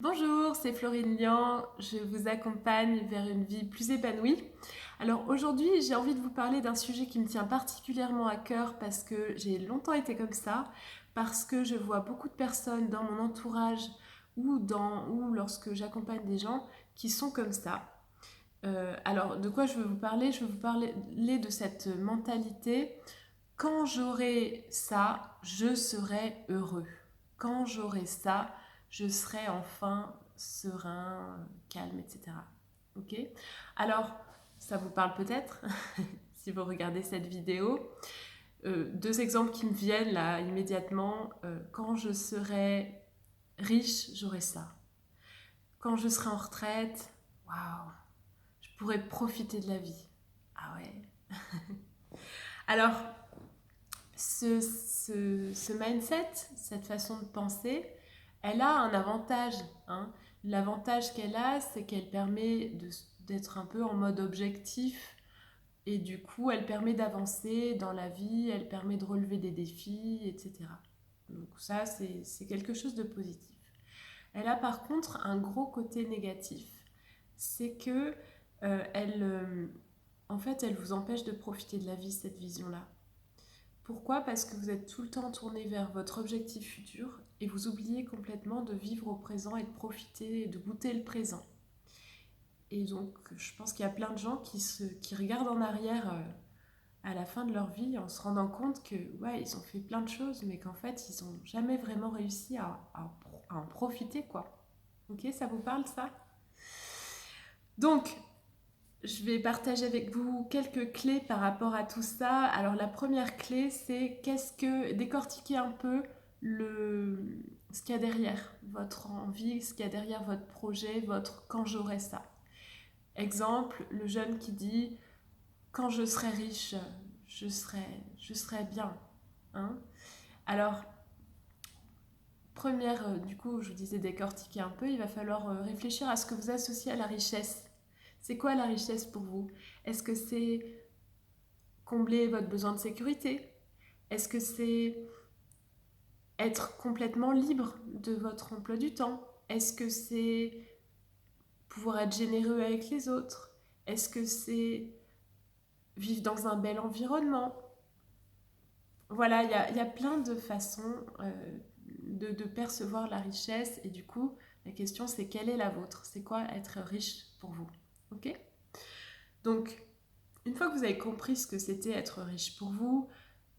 Bonjour, c'est Florine Lian, je vous accompagne vers une vie plus épanouie. Alors aujourd'hui, j'ai envie de vous parler d'un sujet qui me tient particulièrement à cœur parce que j'ai longtemps été comme ça, parce que je vois beaucoup de personnes dans mon entourage ou lorsque j'accompagne des gens qui sont comme ça. Alors de quoi je veux vous parler? Je veux vous parler de cette mentalité. Quand j'aurai ça, je serai heureux. Quand j'aurai ça, je serai enfin serein, calme, etc. Ok? Alors, ça vous parle peut-être si vous regardez cette vidéo. Deux exemples qui me viennent là immédiatement. Quand je serai riche, j'aurai ça. Quand je serai en retraite, waouh, je pourrai profiter de la vie. Ah ouais. Alors, ce mindset, cette façon de penser, elle a un avantage, hein. L'avantage qu'elle a, c'est qu'elle permet d'être un peu en mode objectif et du coup, elle permet d'avancer dans la vie, elle permet de relever des défis, etc. Donc ça, c'est quelque chose de positif. Elle a par contre un gros côté négatif, c'est que en fait, elle vous empêche de profiter de la vie, cette vision-là. Pourquoi? Parce que vous êtes tout le temps tourné vers votre objectif futur et vous oubliez complètement de vivre au présent et de profiter et de goûter le présent. Et donc, je pense qu'il y a plein de gens qui regardent en arrière à la fin de leur vie en se rendant compte que, ouais, ils ont fait plein de choses, mais qu'en fait, ils n'ont jamais vraiment réussi à en profiter, quoi. Ok, ça vous parle, ça? Donc, je vais partager avec vous quelques clés par rapport à tout ça. Alors la première clé, c'est décortiquer un peu ce qu'il y a derrière votre envie, ce qu'il y a derrière votre projet, votre quand j'aurai ça. Exemple, le jeune qui dit quand je serai riche, je serai bien. Hein. Alors, du coup, je vous disais décortiquer un peu, il va falloir réfléchir à ce que vous associez à la richesse. C'est quoi la richesse pour vous? Est-ce que c'est combler votre besoin de sécurité? Est-ce que c'est être complètement libre de votre emploi du temps? Est-ce que c'est pouvoir être généreux avec les autres? Est-ce que c'est vivre dans un bel environnement? Voilà, il y a plein de façons de percevoir la richesse et du coup, la question c'est quelle est la vôtre? C'est quoi être riche pour vous? Ok? Donc, une fois que vous avez compris ce que c'était être riche pour vous,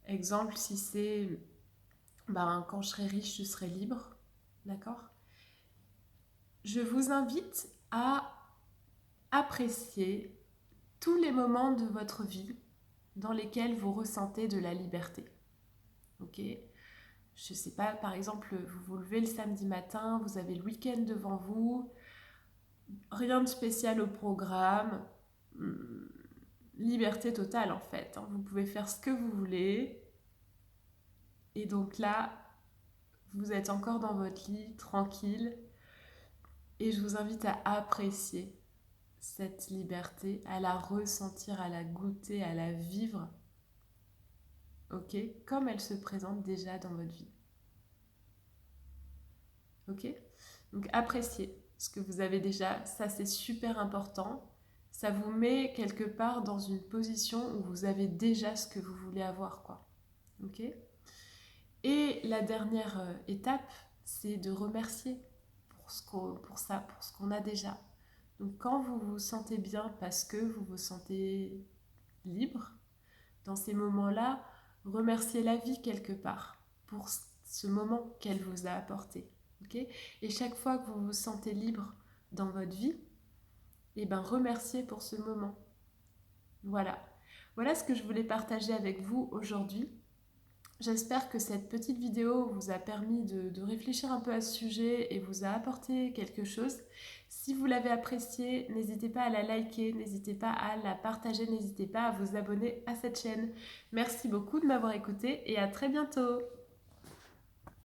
exemple, si c'est quand je serai riche, je serai libre, d'accord? Je vous invite à apprécier tous les moments de votre vie dans lesquels vous ressentez de la liberté. Ok? Je sais pas, par exemple, vous vous levez le samedi matin, vous avez le week-end devant vous, rien de spécial au programme, liberté totale en fait. Hein. Vous pouvez faire ce que vous voulez. Et donc là, vous êtes encore dans votre lit, tranquille. Et je vous invite à apprécier cette liberté, à la ressentir, à la goûter, à la vivre, ok, comme elle se présente déjà dans votre vie. Ok? Donc appréciez ce que vous avez déjà, ça c'est super important. Ça vous met quelque part dans une position où vous avez déjà ce que vous voulez avoir, quoi. Ok? Et la dernière étape, c'est de remercier pour ce qu'on a déjà. Donc quand vous vous sentez bien parce que vous vous sentez libre, dans ces moments-là, remerciez la vie quelque part pour ce moment qu'elle vous a apporté. Okay? Et chaque fois que vous vous sentez libre dans votre vie, eh ben remerciez pour ce moment. Voilà. Voilà ce que je voulais partager avec vous aujourd'hui. J'espère que cette petite vidéo vous a permis de réfléchir un peu à ce sujet et vous a apporté quelque chose. Si vous l'avez apprécié, n'hésitez pas à la liker, n'hésitez pas à la partager, n'hésitez pas à vous abonner à cette chaîne. Merci beaucoup de m'avoir écouté et à très bientôt.